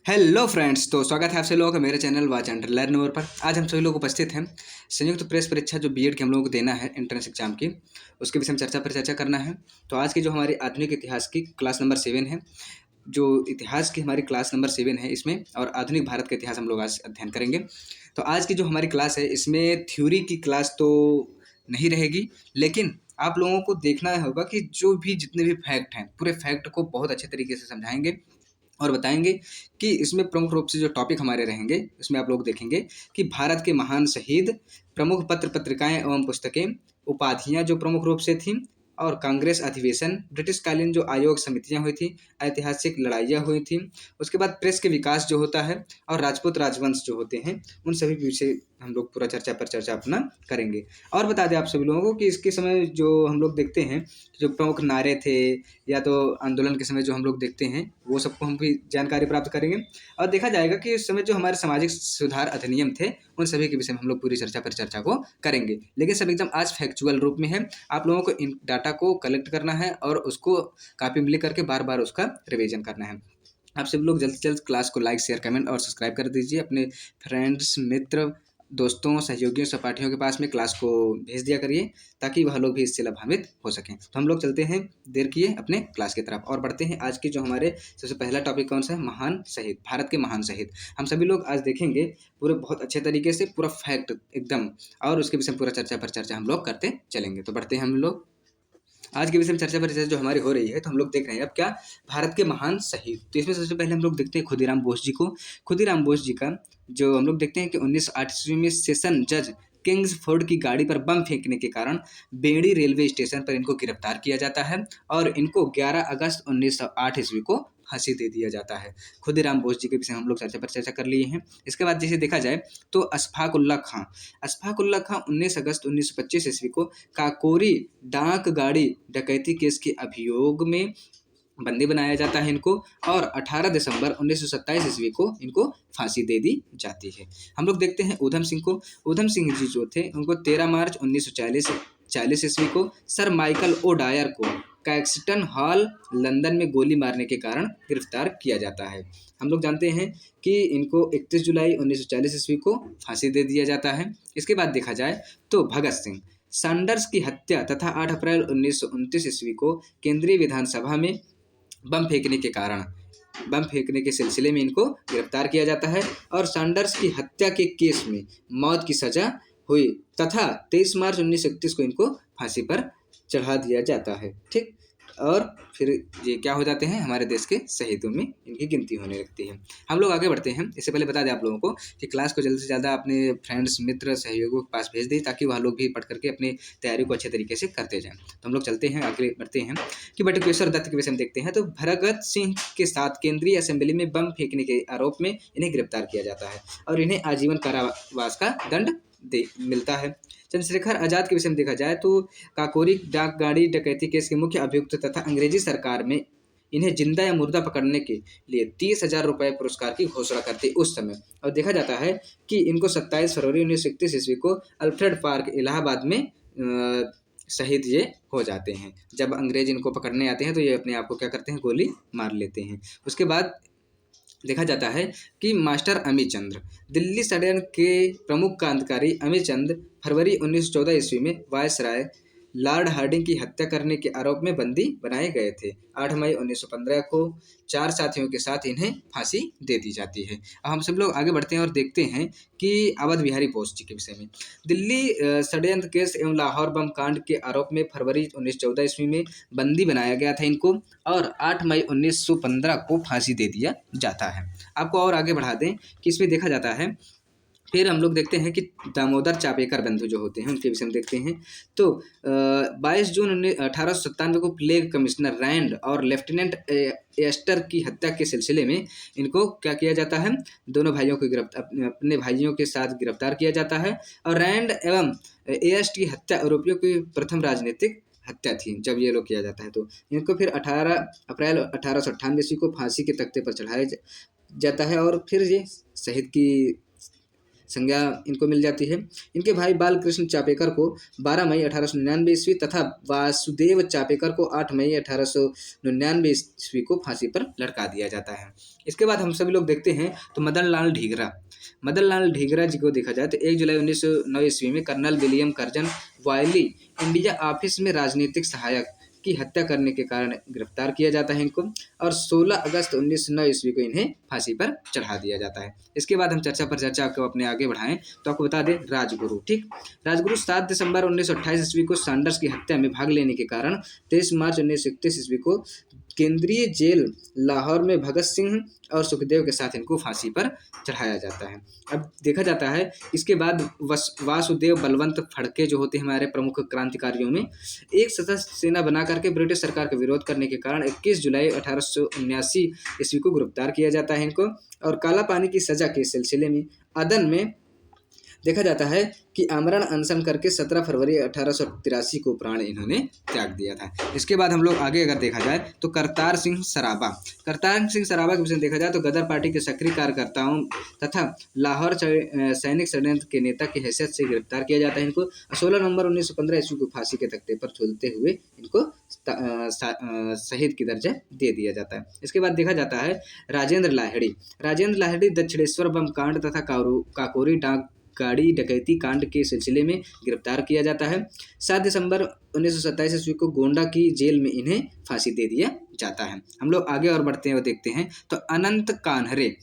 Hello friends, तो स्वागत है आप सभी लोगों का मेरे channel watch and learn over पर। आज हम सभी लोग उपस्थित हैं संयुक्त प्रेस परीक्षा जो बीएड की हम लोगों को देना है एंट्रेंस एग्जाम की, उसके विषय में चर्चा करना है। तो आज की जो हमारी आधुनिक इतिहास की क्लास नंबर 7 है, जो इतिहास की हमारी क्लास नंबर 7 है इसमें, और आधुनिक भारत का इतिहास हम लोग आज अध्ययन करेंगे। तो आज की जो हमारी क्लास है इसमें थ्योरी की क्लास तो नहीं रहेगी, लेकिन आप लोगों को देखना होगा कि जो भी जितने भी फैक्ट हैं पूरे फैक्ट को बहुत अच्छे तरीके से समझाएंगे और बताएंगे कि इसमें प्रमुख रूप से जो टॉपिक हमारे रहेंगे इसमें आप लोग देखेंगे कि भारत के महान शहीद, प्रमुख पत्र पत्रिकाएं एवं पुस्तकें, उपाधियां जो प्रमुख रूप से थीं, और कांग्रेस अधिवेशन, ब्रिटिशकालीन जो आयोग समितियां हुई थी, ऐतिहासिक लड़ाइयाँ हुई थी, उसके बाद प्रेस के विकास जो होता है, और राजपूत राजवंश जो होते हैं, उन सभी विषय हम लोग पूरा चर्चा पर चर्चा अपना करेंगे। और बता दें आप सभी लोगों को कि इसके समय जो हम लोग देखते हैं जो प्रमुख नारे थे या तो आंदोलन के समय जो हम लोग देखते हैं वो सबको हम भी जानकारी प्राप्त करेंगे। और देखा जाएगा कि उस समय जो हमारे सामाजिक सुधार अधिनियम थे उन सभी के विषय में हम लोग पूरी चर्चा पर चर्चा को करेंगे, लेकिन सब एकदम आज फैक्चुअल रूप में है। आप लोगों को इन डाटा को कलेक्ट करना है और उसको कॉपी में लिख करके बार बार उसका रिवीजन करना है। आप सभी लोग जल्द से जल्द क्लास को लाइक शेयर कमेंट और सब्सक्राइब कर दीजिए अपने फ्रेंड्स मित्र दोस्तों सहयोगियों सहपाठियों के पास में क्लास को भेज दिया करिए ताकि वह लोग भी इससे लाभान्वित हो सकें। तो हम लोग चलते हैं देर किए अपने क्लास की तरफ और बढ़ते हैं। आज के जो हमारे सबसे पहला टॉपिक कौन सा है? महान शहीद, भारत के महान शहीद। हम सभी लोग आज देखेंगे पूरे बहुत अच्छे तरीके से पूरा फैक्ट एकदम, और उसके विषय में पूरा चर्चा पर चर्चा हम लोग करते चलेंगे। तो बढ़ते हैं हम लोग आज के विषय में चर्चा पर चर्चा जो हमारी हो रही है। तो हम लोग देख रहे हैं अब क्या, भारत के महान शहीद। तो इसमें सबसे पहले हम लोग देखते हैं खुदीराम बोस जी को। खुदीराम बोस जी का जो हम लोग देखते हैं कि 1908 ईस्वी में सेशन जज किंग्सफोर्ड की गाड़ी पर बम फेंकने के कारण बेड़ी रेलवे स्टेशन पर इनको गिरफ्तार किया जाता है और इनको 11 अगस्त 1908 ईस्वी को फांसी दे दिया जाता है। खुदीराम बोस जी के विषय में हम लोग चर्चा पर चर्चा कर लिए हैं। इसके बाद जैसे देखा जाए तो अशफाक उल्ला खां, 19 अगस्त 1925 ईस्वी को काकोरी डाक गाड़ी डकैती केस के अभियोग में बंदी बनाया जाता है इनको, और 18 दिसंबर 1927 ईस्वी को इनको फांसी दे दी जाती है। हम लोग देखते हैं ऊधम सिंह को। ऊधम सिंह जी जो थे उनको 13 मार्च 1940 ईस्वी को सर माइकल ओ डायर को कैक्सटन हॉल लंदन में गोली मारने के कारण गिरफ्तार किया जाता है। हम लोग जानते हैं कि इनको 31 जुलाई 1940 ईस्वी को फांसी दे दिया जाता है। इसके बाद देखा जाए तो भगत सिंह, सैंडर्स की हत्या तथा 8 अप्रैल 1929 ईस्वी को केंद्रीय विधानसभा में बम फेंकने के सिलसिले में इनको गिरफ्तार किया जाता है और सैंडर्स की हत्या के केस में मौत की सजा हुई तथा 23 मार्च 1931 को इनको फांसी पर चढ़ा दिया जाता है। ठीक, और फिर ये क्या हो जाते हैं, हमारे देश के शहीदों में इनकी गिनती होने लगती है। हम लोग आगे बढ़ते हैं। इससे पहले बता दें आप लोगों को कि क्लास को ज़्यादा से ज़्यादा अपने फ्रेंड्स मित्र सहयोगियों के पास भेज दें ताकि वह लोग भी पढ़ करके अपनी तैयारी को अच्छे तरीके से करते जाएं। तो हम लोग चलते हैं आगे बढ़ते हैं कि बटुकेश्वर दत्त के विषय में देखते हैं। तो भगत सिंह के साथ केंद्रीय असेंबली में बम फेंकने के आरोप में इन्हें गिरफ्तार किया जाता है और इन्हें आजीवन कारावास का दंड मिलता है। चंद्रशेखर आजाद के विषय में देखा जाए तो काकोरी डाक गाड़ी डकैती केस के मुख्य अभियुक्त तथा अंग्रेजी सरकार में इन्हें जिंदा या मुर्दा पकड़ने के लिए 30,000 रुपये पुरस्कार की घोषणा करती उस समय। और देखा जाता है कि इनको 27 फरवरी 1931 ईस्वी को अल्फ्रेड पार्क इलाहाबाद में शहीद ये हो जाते हैं। जब अंग्रेज इनको पकड़ने आते हैं तो ये अपने आप को क्या करते हैं, गोली मार लेते हैं। उसके बाद देखा जाता है कि मास्टर अमीचंद्र, दिल्ली षड्यंत्र के प्रमुख क्रांतिकारी अमीचंद फरवरी 1914 ईस्वी में वायसराय लॉर्ड हार्डिंग की हत्या करने के आरोप में बंदी बनाए गए थे। 8 मई 1915 को 4 साथियों के साथ इन्हें फांसी दे दी जाती है। अब हम सब लोग आगे बढ़ते हैं और देखते हैं कि अवध बिहारी बोस जी के विषय में। दिल्ली षड्यंत्र केस एवं लाहौर बम कांड के आरोप में फरवरी 1914 ईस्वी में बंदी बनाया गया था इनको और 8 मई 1915 को फांसी दे दिया जाता है। आपको और आगे बढ़ा दें कि इसमें देखा जाता है, फिर हम लोग देखते हैं कि दामोदर चापेकर बंधु जो होते हैं उनके विषय में देखते हैं। तो 22 जून 1897 को प्लेग कमिश्नर रैंड और लेफ्टिनेंट एस्टर की हत्या के सिलसिले में इनको क्या किया जाता है, दोनों भाइयों को अपने भाइयों के साथ गिरफ्तार किया जाता है। और रैंड एवं एस्ट की हत्या आरोपियों की प्रथम राजनीतिक हत्या थी जब ये लोग किया जाता है। तो इनको फिर 18 अप्रैल 1898 ईस्वी को फांसी के तख्ते पर चढ़ाया जाता है और फिर ये शहीद की संज्ञा इनको मिल जाती है। इनके भाई बालकृष्ण चापेकर को 12 मई 1899 ईस्वी तथा वासुदेव चापेकर को 8 मई 1899 ईस्वी को फांसी पर लटका दिया जाता है। इसके बाद हम सभी लोग देखते हैं तो मदन लाल ढींगरा जी को देखा जाए तो 1 जुलाई 1909 ईस्वी में colonel William Curzon Wyllie India Office में राजनीतिक सहायक की हत्या करने के कारण गिरफ्तार किया जाता है इनको, और 16 अगस्त 1909 ईस्वी को इन्हें फांसी पर चढ़ा दिया जाता है। इसके बाद हम चर्चा पर चर्चा को अपने आगे बढ़ाएं तो आपको बता दें राजगुरु। ठीक, राजगुरु 7 दिसंबर 1928 ईस्वी को सैंडर्स की हत्या में भाग लेने के कारण 23 मार्च 1931 ईस्वी को केंद्रीय जेल लाहौर में भगत सिंह और सुखदेव के साथ इनको फांसी पर चढ़ाया जाता है। अब देखा जाता है इसके बाद वासुदेव बलवंत फड़के जो होते हैं हमारे प्रमुख क्रांतिकारियों में, एक सशस्त्र सेना बना करके ब्रिटिश सरकार का विरोध करने के कारण 21 जुलाई 1879 ईस्वी को गिरफ्तार किया जाता है इनको, और काला पानी की सजा के सिलसिले में अदन में देखा जाता है कि आमरण अनशन करके 17 फरवरी 1883 को प्राण इन्होंने त्याग दिया था। इसके बाद हम लोग आगे अगर देखा जाए तो करतार सिंह सराबा के विषय में देखा जाए तो गदर पार्टी के सक्रिय कार्यकर्ताओं तथा लाहौर सैनिक षड्यंत्र के नेता की हैसियत से गिरफ्तार किया जाता है इनको। 16 नवंबर 1915 ईस्वी को फांसी के तख्ते पर झूलते हुए इनको शहीद की दर्जा दे दिया जाता है। इसके बाद देखा जाता है राजेंद्र लाहिड़ी दक्षिणेश्वर बम कांड तथा काकोरी डाक गाड़ी डकैती कांड के सिलसिले में गिरफ्तार किया जाता है। 7 दिसंबर 1927 ईस्वी को गोंडा की जेल में इन्हें फांसी दे दिया जाता है। हम लोग आगे और बढ़ते हैं और देखते हैं तो अनंत कान्हरे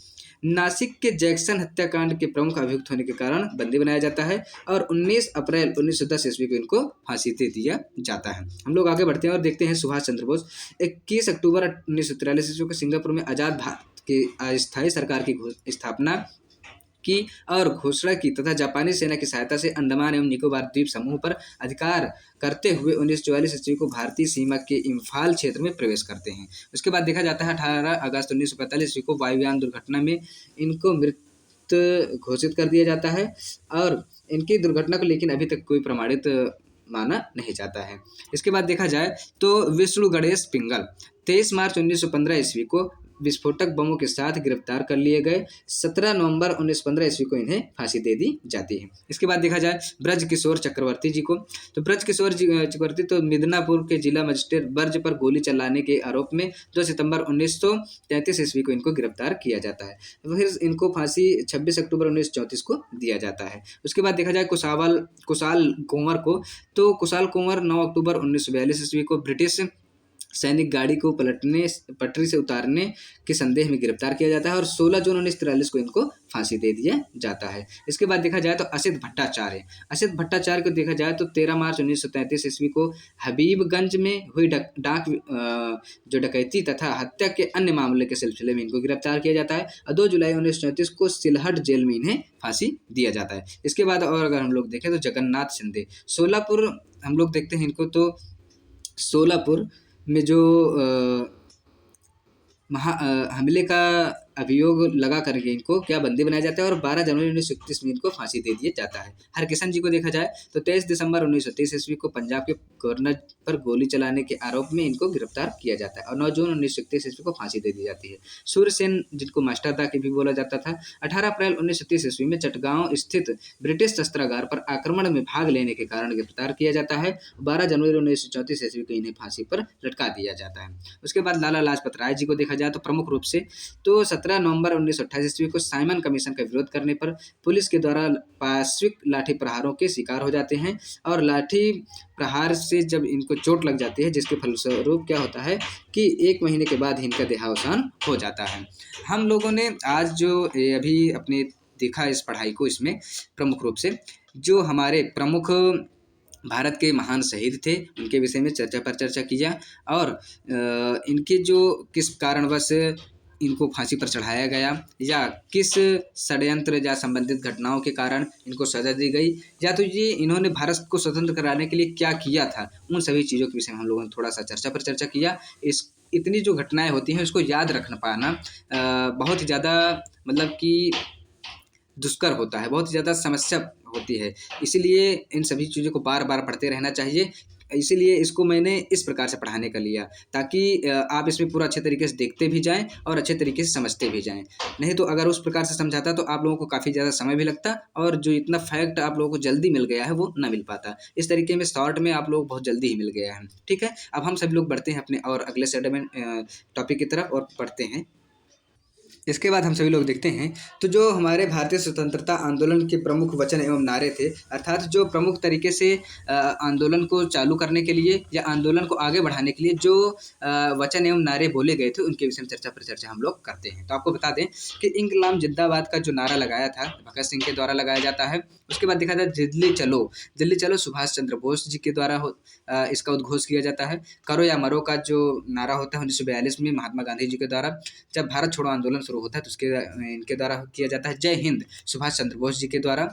नासिक के जैक्सन हत्याकांड के प्रमुख अभियुक्त होने के कारण बंदी बनाया जाता है और 19 अप्रैल 1910 ईस्वी को इनको फांसी दे दिया जाता है। हम लोग आगे बढ़ते हैं और देखते हैं सुभाष चंद्र बोस 21 अक्टूबर 1943 ईस्वी को सिंगापुर में आज़ाद भारत की अस्थायी सरकार की स्थापना की और घोषणा की तथा जापानी सेना की सहायता से अंडमान एवं निकोबार द्वीप समूह पर अधिकार करते हुए 1944 ईस्वी को भारतीय सीमा के इम्फाल क्षेत्र में प्रवेश करते हैं। उसके बाद देखा जाता है 18 अगस्त 1945 ईस्वी को वायुयान दुर्घटना में इनको मृत घोषित कर दिया जाता है और इनकी दुर्घटना को लेकिन अभी तक कोई प्रमाणित माना नहीं जाता है। इसके बाद देखा जाए तो विष्णु गणेश पिंगल 23 मार्च 1915 ईस्वी को विस्फोटक बमों के साथ गिरफ्तार कर लिए गए। 17 नवंबर 1915 ईस्वी को इन्हें फांसी दे दी जाती है। इसके बाद देखा जाए ब्रज किशोर चक्रवर्ती जी को, तो ब्रज किशोर चक्रवर्ती तो मिदनापुर के जिला मजिस्ट्रेट ब्रज पर गोली चलाने के आरोप में 2 सितंबर 1933 ईस्वी को इनको गिरफ्तार किया जाता है। फिर इनको फांसी 26 अक्टूबर 1934 को दिया जाता है। उसके बाद देखा जाए कुशाल कुंवर को, तो कुशाल कुंवर 9 अक्टूबर 1942 ईस्वी को ब्रिटिश सैनिक गाड़ी को पटरी से उतारने के संदेह में गिरफ्तार किया जाता है और 16 जून 1943 को इनको फांसी दे दिया जाता है। इसके बाद देखा जाए तो असित भट्टाचार्य को देखा जाए तो 13 मार्च 1933 ईस्वी को हबीबगंज में हुई डाक जो डकैती तथा हत्या के अन्य मामले के सिलसिले में इनको गिरफ्तार किया जाता है और 2 जुलाई 1934 को सिलहट जेल में इन्हें फांसी दिया जाता है। इसके बाद और अगर हम लोग देखें तो जगन्नाथ शिंदे सोलापुर हम लोग देखते हैं इनको, तो सोलापुर में जो हमले का अभियोग लगा करके इनको क्या बंदी बनाया जाता है और 12 जनवरी 1931 में इनको फांसी दे दिया जाता है। हरकिशन जी को देखा जाए तो 23 दिसंबर 1930 ईस्वी को पंजाब के गवर्नर पर गोली चलाने के आरोप में इनको गिरफ्तार किया जाता है और 9 जून 1931 ईस्वी को फांसी दे दी जाती है। सूर्यसेन जिनको मास्टरदा के भी बोला जाता था 18 अप्रैल 1930 ईस्वी में चटगांव स्थित ब्रिटिश शस्त्रागार पर आक्रमण में भाग लेने के कारण गिरफ्तार किया जाता है। 12 जनवरी 1934 ईस्वी को इन्हें फांसी पर लटका दिया जाता है। उसके बाद लाला लाजपत राय जी को देखा जाए तो प्रमुख रूप से तो 17 नवंबर 1928 ईस्वी को साइमन कमीशन का विरोध करने पर पुलिस के द्वारा पार्श्विक लाठी प्रहारों के शिकार हो जाते हैं और लाठी प्रहार से जब इनको चोट लग जाती है जिसके फलस्वरूप क्या होता है कि 1 महीने के बाद इनका देहावसान हो जाता है। हम लोगों ने आज जो अभी अपने देखा इस पढ़ाई को, इसमें प्रमुख रूप से जो हमारे प्रमुख भारत के महान शहीद थे उनके विषय में चर्चा किया और इनके जो किस कारणवश इनको फांसी पर चढ़ाया गया या किस षड्यंत्र या संबंधित घटनाओं के कारण इनको सजा दी गई या तो ये इन्होंने भारत को स्वतंत्र कराने के लिए क्या किया था, उन सभी चीज़ों के विषय में हम लोगों ने थोड़ा सा चर्चा किया। इतनी जो घटनाएं होती हैं उसको याद रख पाना बहुत ही ज़्यादा मतलब कि दुष्कर होता है, बहुत ज़्यादा समस्या होती है, इसीलिए इन सभी चीज़ों को बार बार पढ़ते रहना चाहिए इसीलिए इसको मैंने इस प्रकार से पढ़ाने का लिया, ताकि आप इसमें पूरा अच्छे तरीके से देखते भी जाएँ और अच्छे तरीके से समझते भी जाएँ। नहीं तो अगर उस प्रकार से समझाता तो आप लोगों को काफ़ी ज़्यादा समय भी लगता और जो इतना फैक्ट आप लोगों को जल्दी मिल गया है वो ना मिल पाता। इस तरीके में शॉर्ट में आप लोगों को बहुत जल्दी ही मिल गया है। ठीक है? अब हम सभी लोग बढ़ते हैं अपने और अगले सेगमेंट टॉपिक की तरफ और पढ़ते हैं। इसके बाद हम सभी लोग देखते हैं तो जो हमारे भारतीय स्वतंत्रता आंदोलन के प्रमुख वचन एवं नारे थे, अर्थात जो प्रमुख तरीके से आंदोलन को चालू करने के लिए या आंदोलन को आगे बढ़ाने के लिए जो वचन एवं नारे बोले गए थे, उनके विषय में चर्चा पर चर्चा हम लोग करते हैं। तो आपको बता दें कि इंकलाब जिंदाबाद का जो नारा लगाया था भगत सिंह के द्वारा लगाया जाता है। उसके बाद देखा जाए दिल्ली चलो सुभाष चंद्र बोस जी के द्वारा इसका उद्घोष किया जाता है। करो या मरो का जो नारा होता है 1942 में महात्मा गांधी जी के द्वारा जब भारत छोड़ो आंदोलन शुरू होता है तो उसके इनके द्वारा किया जाता है। जय हिंद सुभाष चंद्र बोस जी के द्वारा।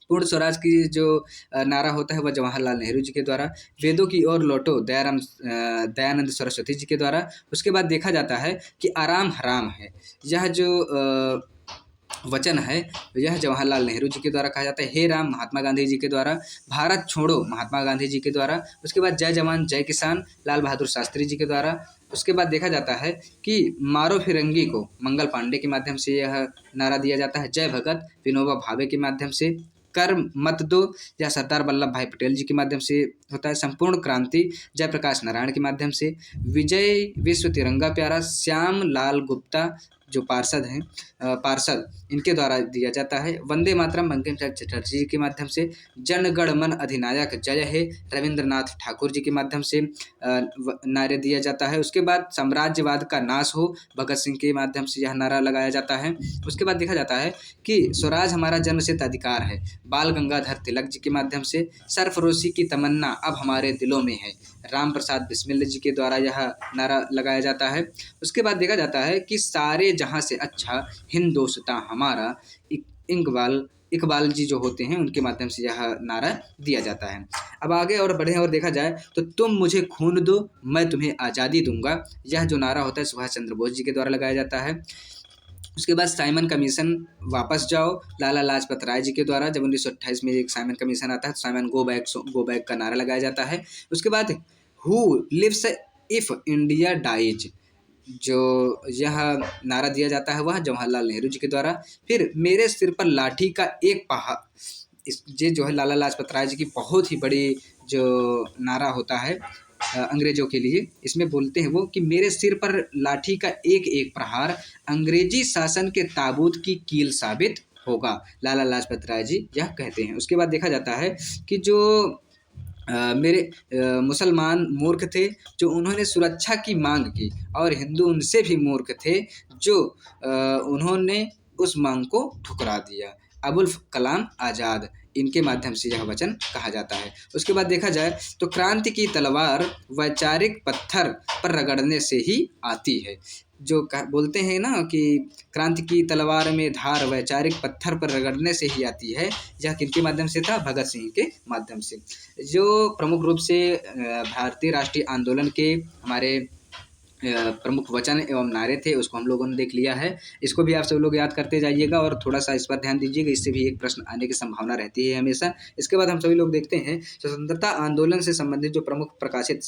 पूर्ण स्वराज की जो नारा होता है वह जवाहरलाल नेहरू जी के द्वारा। वेदों की ओर लौटो दयानंद सरस्वती जी के द्वारा। उसके बाद देखा जाता है कि आराम हराम है, यह जो वचन है यह जवाहरलाल नेहरू जी के द्वारा कहा जाता है। हे राम महात्मा गांधी जी के द्वारा। भारत छोड़ो महात्मा गांधी जी के द्वारा। उसके बाद जय जवान जय किसान लाल बहादुर शास्त्री जी के द्वारा। उसके बाद देखा जाता है कि मारो फिरंगी को मंगल पांडे के माध्यम से यह नारा दिया जाता है। जय भगत विनोबा भावे के माध्यम से। कर मत दो या सरदार वल्लभ भाई पटेल जी के माध्यम से होता है। संपूर्ण क्रांति जयप्रकाश नारायण के माध्यम से। विजय विश्व तिरंगा प्यारा श्याम लाल गुप्ता जो पार्षद इनके द्वारा दिया जाता है। वंदे मातरम बंकिम चंद्र चटर्जी जी के माध्यम से। जन गण मन अधिनायक जय है रविंद्रनाथ ठाकुर जी के माध्यम से नारे दिया जाता है। उसके बाद साम्राज्यवाद का नाश हो भगत सिंह के माध्यम से यह नारा लगाया जाता है। उसके बाद देखा जाता है कि स्वराज हमारा जन्मसिद्ध अधिकार है बाल गंगाधर तिलक जी के माध्यम से। सरफरोशी की तमन्ना अब हमारे दिलों में है राम प्रसाद बिस्मिल जी के द्वारा यह नारा लगाया जाता है। उसके बाद देखा जाता है कि सारे जहाँ से अच्छा हिंदोस्तां हमारा इकबाल जी जो होते हैं उनके माध्यम से यह नारा दिया जाता है। अब आगे और बढ़े और देखा जाए तो तुम मुझे खून दो मैं तुम्हें आज़ादी दूंगा, यह जो नारा होता है सुभाष चंद्र बोस जी के द्वारा लगाया जाता है। उसके बाद साइमन कमीशन वापस जाओ लाला लाजपत राय जी के द्वारा। जब 1928 में एक साइमन कमीशन आता है तो साइमन गो बैक का नारा लगाया जाता है। उसके बाद who lives if India dies जो यह नारा दिया जाता है वह जवाहरलाल नेहरू जी के द्वारा। फिर मेरे सिर पर लाठी का एक पहाड़, ये जो है लाला लाजपत राय जी की बहुत ही बड़ी जो नारा होता है अंग्रेजों के लिए, इसमें बोलते हैं वो कि मेरे सिर पर लाठी का एक एक प्रहार अंग्रेजी शासन के ताबूत की कील साबित होगा, लाला लाजपत राय जी यह कहते हैं। उसके बाद देखा जाता है कि जो मेरे मुसलमान मूर्ख थे जो उन्होंने सुरक्षा की मांग की और हिंदू उनसे भी मूर्ख थे जो उन्होंने उस मांग को ठुकरा दिया। अबुल कलाम आज़ाद इनके माध्यम से यह वचन कहा जाता है। उसके बाद देखा जाए तो क्रांति की तलवार वैचारिक पत्थर पर रगड़ने से ही आती है। जो बोलते हैं ना कि क्रांति की तलवार में धार वैचारिक पत्थर पर रगड़ने से ही आती है, यह किनके माध्यम से था? भगत सिंह के माध्यम से। जो प्रमुख रूप से भारतीय राष्ट्रीय आंदोलन के हमारे प्रमुख वचन एवं नारे थे उसको हम लोगों ने देख लिया है। इसको भी आप सब लोग याद करते जाइएगा और थोड़ा सा इस पर ध्यान दीजिएगा, इससे भी एक प्रश्न आने की संभावना रहती है हमेशा। इसके बाद हम सभी लोग देखते हैं स्वतंत्रता आंदोलन से संबंधित जो प्रमुख प्रकाशित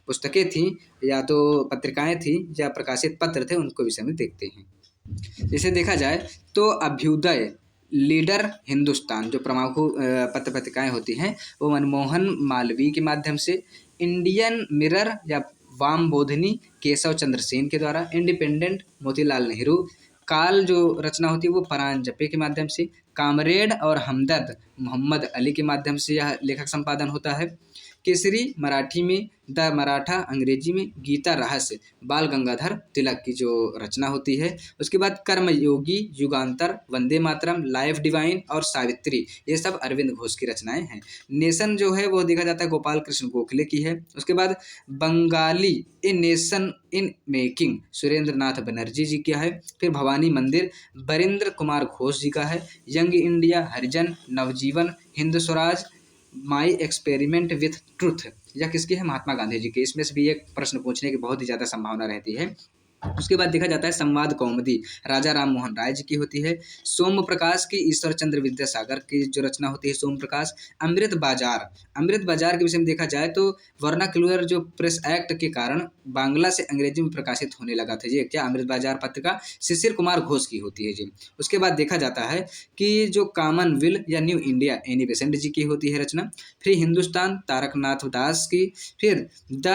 पुस्तकें थीं या तो पत्रिकाएं थीं या प्रकाशित पत्र थे उनको विषय में देखते हैं। जैसे देखा जाए तो अभ्युदय, लीडर हिंदुस्तान जो प्रमुख पत्र पत्रिकाएं होती हैं वो मनमोहन मालवीय के माध्यम से। इंडियन मिरर या वाम बोधनी केशव चंद्र सेन के द्वारा। इंडिपेंडेंट मोतीलाल नेहरू। काल जो रचना होती है वो फरहान जप्पे के माध्यम से। कामरेड और हमदर्द मोहम्मद अली के माध्यम से यह लेखक संपादन होता है। केसरी मराठी में, द मराठा अंग्रेजी में, गीता रहस्य बाल गंगाधर तिलक की जो रचना होती है। उसके बाद कर्मयोगी, युगांतर, वंदे मातरम, लाइफ डिवाइन और सावित्री ये सब अरविंद घोष की रचनाएं हैं। नेशन जो है वो देखा जाता है गोपाल कृष्ण गोखले की है। उसके बाद Bengali a nation in making Surendra Nath Banerjee ji का है। फिर भवानी मंदिर बरिंद्र कुमार घोष जी का है। Young India Harijan, Navjivan, Hind Swaraj, my experiment with truth यह किसकी है? महात्मा गांधी जी की। इसमें से भी एक प्रश्न पूछने की बहुत ही ज़्यादा संभावना रहती है। उसके बाद देखा जाता है संवाद कौमुदी राजा राम मोहन राय जी की होती है। सोम प्रकाश की ईश्वर चंद्र विद्यासागर की जो रचना होती है सोम प्रकाश। अमृत बाजार के विषय में देखा जाए तो वर्नाक्युलर जो प्रेस एक्ट के कारण बांग्ला से अंग्रेजी में प्रकाशित होने लगा था जी। क्या अमृत बाजार पत्रिका शिशिर कुमार घोष की होती है जी। उसके बाद देखा जाता है कि जो कॉमनवेल्थ या new India Annie Besant ji की होती है रचना। फ्री हिंदुस्तान तारकनाथ दास की। फिर द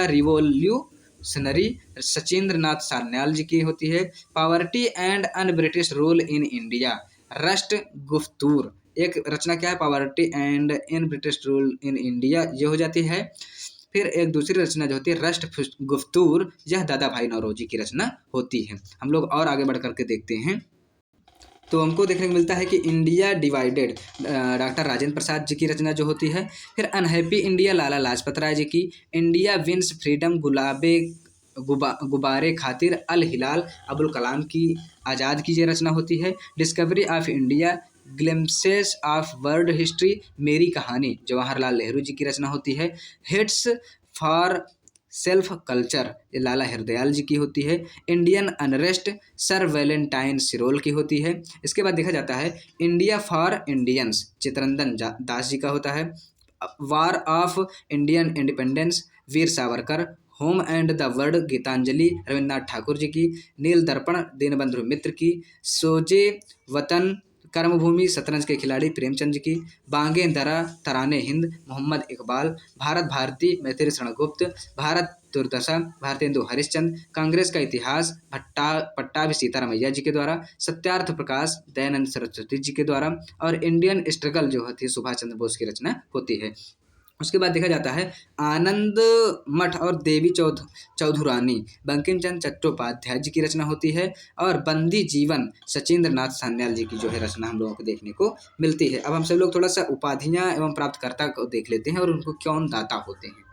रिवोल्यूशनरी सचिंद्र नाथ सान्याल जी की होती है। Poverty and un British rule in India रस्ट गुफ्तूर एक रचना क्या है, poverty and in British rule in India ये हो जाती है। फिर एक दूसरी रचना जो होती है रस्ट गुफ्तूर, यह दादा भाई नौरोजी की रचना होती है। हम लोग और आगे बढ़ करके देखते हैं तो हमको देखने को मिलता है कि India divided doctor Rajendra Prasad ji की रचना जो होती है। फिर अनहैप्पी इंडिया लाला लाजपत राय जी की। इंडिया विंस फ्रीडम गुब्बारे खातिर अल हिलाल अबुल कलाम की आज़ाद की ये रचना होती है। Discovery of India glimpses of world history मेरी कहानी जवाहरलाल नेहरू जी की रचना होती है। हिट्स फॉर सेल्फ कल्चर ये लाला हरदयाल जी की होती है। Indian unrest sir Valentine Chirol की होती है। इसके बाद देखा जाता है India for Indians Chittaranjan Das ji का होता है। War of Indian independence Veer Savarkar. Home and the world Gitanjali Rabindranath Thakur ji की। नील दर्पण दीनबंधु मित्र की। सोजे वतन कर्मभूमि शतरंज के खिलाड़ी प्रेमचंद की। बांगे दरा तराने हिंद मोहम्मद इकबाल। भारत भारती मैथिली शरणगुप्त। भारत दुर्दशा भारतेंदु हरिश्चंद्र। कांग्रेस का इतिहास पट्टाभी सीतारामैया जी के द्वारा। सत्यार्थ प्रकाश दयानंद सरस्वती जी के द्वारा। और इंडियन स्ट्रगल जो होती है सुभाष चंद्र बोस की रचना होती है। उसके बाद देखा जाता है आनंद मठ और देवी चौधुरानी बंकिम चंद्र चट्टोपाध्याय जी की रचना होती है। और बंदी जीवन सचिंद्र नाथ सान्याल जी की जो है रचना हम लोगों को देखने को मिलती है। अब हम सब लोग थोड़ा सा उपाधियां एवं प्राप्तकर्ता को देख लेते हैं और उनको कौन दाता होते हैं।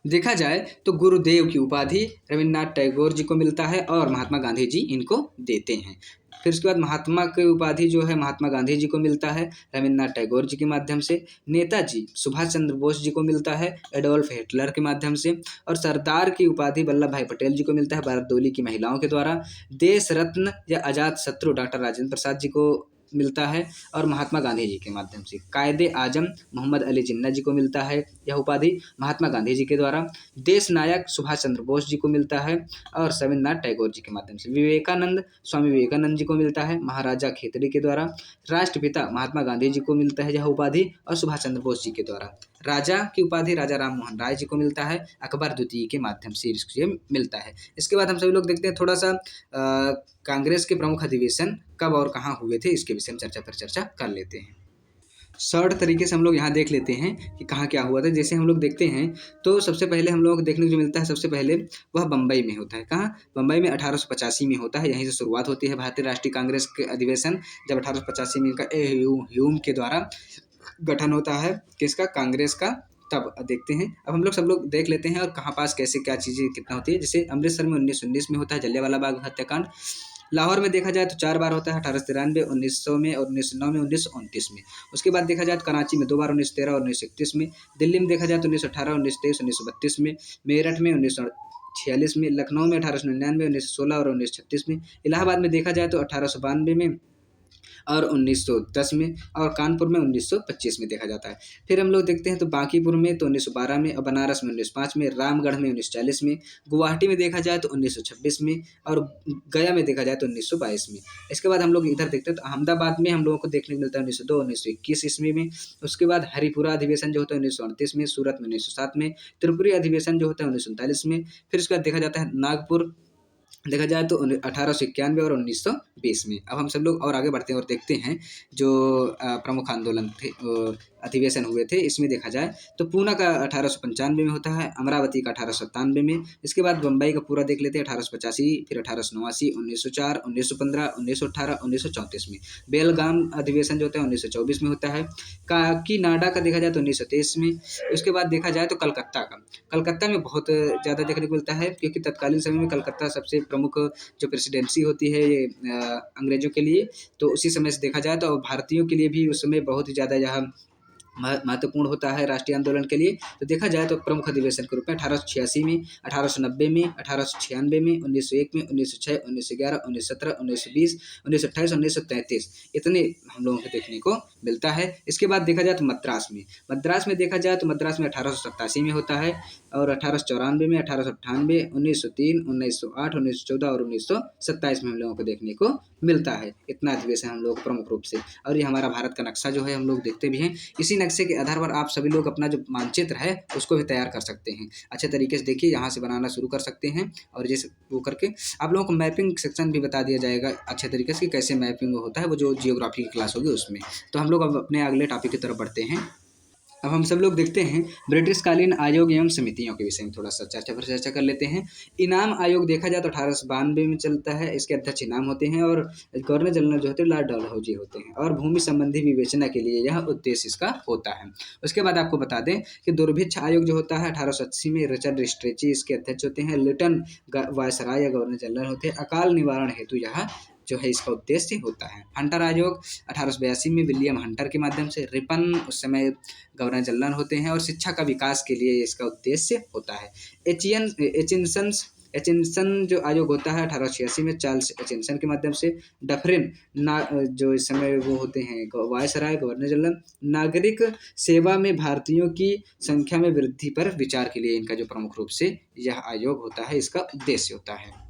देखा जाए तो गुरुदेव की उपाधि रविन्द्रनाथ टैगोर जी को मिलता है और महात्मा गांधी जी इनको देते हैं। फिर उसके बाद महात्मा की उपाधि जो है महात्मा गांधी जी को मिलता है रविन्द्रनाथ टैगोर जी के माध्यम से। नेताजी सुभाष चंद्र बोस जी को मिलता है एडोल्फ हिटलर के माध्यम से। और सरदार की उपाधि वल्लभ भाई पटेल जी को मिलता है बारदोली की महिलाओं के द्वारा। देश रत्न या अजात शत्रु डॉक्टर राजेंद्र प्रसाद जी को मिलता है और महात्मा गांधी जी के माध्यम से। कायदे आजम मोहम्मद अली जिन्ना जी को मिलता है यह उपाधि महात्मा गांधी जी के द्वारा। देश नायक सुभाष चंद्र बोस जी को मिलता है और रविन्द्रनाथ टैगोर जी के माध्यम से। विवेकानंद स्वामी विवेकानंद जी को मिलता है महाराजा खेतड़ी के द्वारा। राष्ट्रपिता महात्मा गांधी जी को मिलता है यह उपाधि और सुभाष चंद्र बोस जी के द्वारा। राजा की उपाधि राजा राम मोहन राय जी को मिलता है अकबर द्वितीय के माध्यम से ये मिलता है। इसके बाद हम सभी लोग देखते हैं थोड़ा सा कांग्रेस के प्रमुख अधिवेशन कब और कहाँ हुए थे इसके विषय में चर्चा कर लेते हैं। शॉर्ट तरीके से हम लोग यहाँ देख लेते हैं कि कहाँ क्या हुआ था। जैसे हम लोग देखते हैं तो सबसे पहले हम लोग को देखने को जो मिलता है सबसे पहले वह बम्बई में होता है। कहाँ? बम्बई में 1885 में होता है। यहीं से शुरुआत होती है भारतीय राष्ट्रीय कांग्रेस के अधिवेशन। जब 1885 में इनका ह्यूम के द्वारा गठन होता है किसका? कांग्रेस का। तब देखते हैं। अब हम लोग सब लोग देख लेते हैं और कहाँ पास कैसे क्या चीज़ें कितना होती है। जैसे अमृतसर में 1919 में होता है जलियांवाला बाग हत्याकांड। लाहौर में देखा जाए तो 4 बार होता है 1893, 1900 में और 1909 में, 1929 में। उसके बाद देखा जाए तो कराची में 2 बार 1913 और 1931 में। दिल्ली में देखा जाए तो 1918, 1923, 1932 में। मेरठ में 1946 में। लखनऊ में 1899, 1916 और 1936 में। इलाहाबाद में देखा जाए तो 1892 में और 1910 में। और कानपुर में 1925 में देखा जाता है। फिर हम लोग देखते हैं तो बांकीपुर में तो 1912 में और बनारस में 1905 में। रामगढ़ में 1940 में। गुवाहाटी में देखा जाए तो 1926 में और गया में देखा जाए तो 1922 में। इसके बाद हम लोग इधर देखते हैं तो अहमदाबाद में हम लोगों को देखने को मिलता है 1902, 1921 ईस्वी में। उसके बाद हरिपुरा अधिवेशन जो होता है 1938 में। सूरत में 1907 में। त्रिपुरी अधिवेशन जो होता है 1939 में। फिर उसके बाद देखा जाता है नागपुर देखा जाए तो 1891 और 1920 में। अब हम सब लोग और आगे बढ़ते हैं और देखते हैं जो प्रमुख आंदोलन थे अधिवेशन हुए थे। इसमें देखा जाए तो पूना का 1895 में होता है। अमरावती का 1897 में। इसके बाद बम्बई का पूरा देख लेते हैं 1885, फिर 1889, 1904, 1915, 1918, 1934 में। बेलगाम अधिवेशन जो होता है 1924 में होता है। काकीनाडा का देखा जाए तो 1923 में। उसके बाद देखा जाए तो कलकत्ता में बहुत ज़्यादा देखने को मिलता है क्योंकि तत्कालीन समय में कलकत्ता सबसे प्रमुख जो प्रेसिडेंसी होती है ये अंग्रेजों के लिए, तो उसी समय से देखा जाए तो भारतीयों के लिए भी उस समय बहुत ही ज़्यादा यहाँ महत्वपूर्ण होता है राष्ट्रीय आंदोलन के लिए। तो देखा जाए तो प्रमुख अधिवेशन के रूप में 1886 में, 1890 में, 1896 में, 1901 में, 1906, 1911, 1917, 1920, 1928, 1933 इतने हम लोगों को देखने को मिलता है। इसके बाद देखा जाए तो मद्रास में देखा जाए तो मद्रास में 1887 में होता है, और 1894 में, 1898, 1903, 1908, 1914 और 1927 में हम लोगों को देखने को मिलता है। इतना अधिवेशन हम लोग प्रमुख रूप से। और ये हमारा भारत का नक्शा जो है हम लोग देखते भी हैं। इसी नक्शे के आधार पर आप सभी लोग अपना जो मानचित्र है उसको भी तैयार कर सकते हैं। अच्छे तरीके से देखिए, यहाँ से बनाना शुरू कर सकते हैं, और जैसे वो करके आप लोगों को मैपिंग सेक्शन भी बता दिया जाएगा अच्छे तरीके से कैसे मैपिंग होता है, वो जो जियोग्राफी की क्लास होगी उसमें। तो हम लोग अब अपने अगले टॉपिक की तरफ बढ़ते हैं। अब हम सब लोग देखते हैं ब्रिटिशकालीन आयोग एवं समितियों के विषय में थोड़ा सा चर्चा कर लेते हैं। इनाम आयोग देखा जाए तो 1892 में चलता है। इसके अध्यक्ष इनाम होते हैं, और गवर्नर जनरल जो होते हैं लॉर्ड डलहौजी होते हैं, और भूमि संबंधी विवेचना के लिए यह उद्देश्य इसका होता है। उसके बाद आपको बता दें कि दुर्भिक्ष आयोग जो होता है 1880 में रिचर्ड स्ट्रेची इसके अध्यक्ष होते हैं। लिटन वायसराय या गवर्नर जनरल होते हैं। अकाल निवारण हेतु यह जो है इसका उद्देश्य होता है। हंटर आयोग 1882 में विलियम हंटर के माध्यम से। रिपन उस समय गवर्नर जनरल होते हैं, और शिक्षा का विकास के लिए इसका उद्देश्य होता है। एचिंसन जो आयोग होता है 1886 में चार्ल्स एचिंसन के माध्यम से। डफरिन जो इस समय वो होते हैं वायसराय गवर्नर जनरल। नागरिक सेवा में भारतीयों की संख्या में वृद्धि पर विचार के लिए इनका जो प्रमुख रूप से यह आयोग होता है इसका उद्देश्य होता है।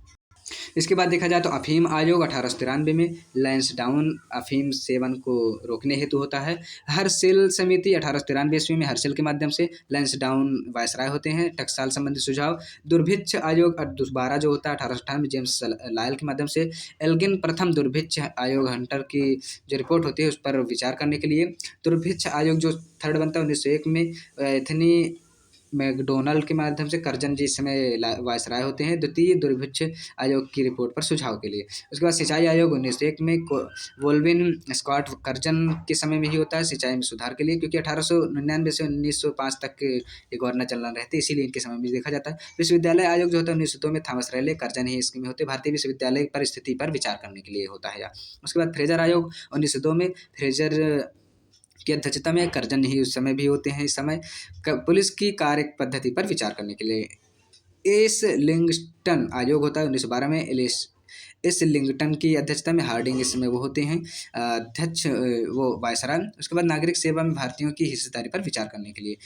इसके बाद देखा जाए तो अफीम आयोग 1893 में लैंसडाउन अफीम सेवन को रोकने हेतु होता है। हर्षिल समिति 1893 ईस्वी में हर्षिल के माध्यम से। लैंसडाउन वायसराय होते हैं। टकसाल संबंधी सुझाव। दुर्भिक्ष आयोग 12 जो होता है 1898 में जेम्स लायल के माध्यम से। एल्गिन प्रथम दुर्भिक्ष आयोग हंटर की जो रिपोर्ट होती है उस पर विचार करने के लिए। दुर्भिक्ष आयोग जो थर्ड बनता है 1901 में एथनी मैकडोनल्ड के माध्यम से। कर्जन जी इस समय वायसराय होते हैं द्वितीय दुर्भिक्ष आयोग की रिपोर्ट पर सुझाव के लिए। उसके बाद सिंचाई आयोग 1901 में वोल्विन स्कॉट कर्जन के समय में ही होता है सिंचाई में सुधार के लिए, क्योंकि 1899 से 1905 तक के गवर्नर जनरल रहते इसीलिए इनके समय में देखा जाता है। विश्वविद्यालय आयोग जो होता है 1902 में थॉमस रैले कर्जन ही इसमें होते। भारतीय विश्वविद्यालय पर स्थिति पर विचार करने के लिए होता है। उसके बाद फ्रेजर आयोग 1902 में। फ्रेजर की अध्यक्षता में कर्जन ही उस समय भी होते हैं। इस समय पुलिस की कार्य पद्धति पर विचार करने के लिए। एस लिंगस्टन आयोग होता है 1912 में। इस लिंगटन की अध्यक्षता में हार्डिंग इस समय वो होते हैं अध्यक्ष वो वायसराय। उसके बाद नागरिक सेवा में भारतीयों की हिस्सेदारी पर विचार करने के लिए